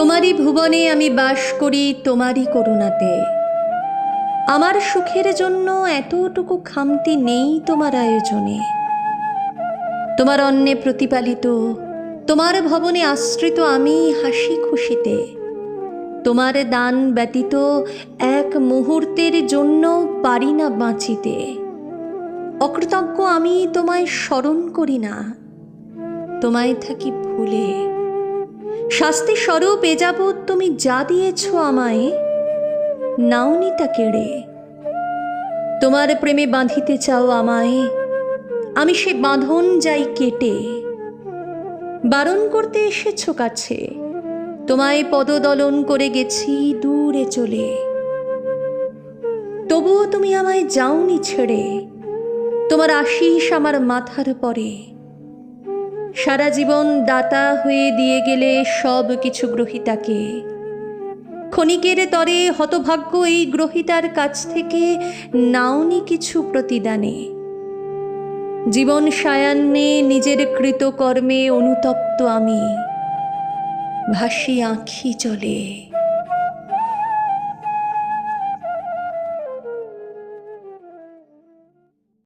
তোমারই ভুবনে আমি বাস করি, তোমারই করুণাতে। আমার সুখের জন্য এতটুকু খামতি নেই তোমার আয়োজনে। তোমার অন্নে প্রতিপালিত, তোমার ভবনে আশ্রিত আমি হাসি খুশিতে। তোমার দান ব্যতীত এক মুহূর্তের জন্য পারি না বাঁচিতে। অকৃতজ্ঞ আমি তোমায় স্মরণ করি না, তোমায় থাকি ভুলে। শাস্তি স্বরূপ এ যাবৎ তুমি যা দিয়েছ আমায়, নাওনি তা কেড়ে। তোমার প্রেমে বাঁধিতে চাও আমায়, আমি সে বাঁধন যাই কেটে। বারণ করতে এসেছ কাছে, তোমায় পদদলন করে গেছি দূরে চলে। তবুও তুমি আমায় যাওনি ছেড়ে, তোমার আশিস আমার মাথার পরে। সারা জীবন দাতা হয়ে দিয়ে গেলে সব কিছু গ্রহিতাকে। ক্ষণিকের তরে হতভাগ্য এই গ্রহিতার কাছ থেকে নাওনি কিছু প্রতিদানে। জীবন সায়ান্নে নিজের কৃতকর্মে অনুতপ্ত আমি, ভাসি আঁখি জলে।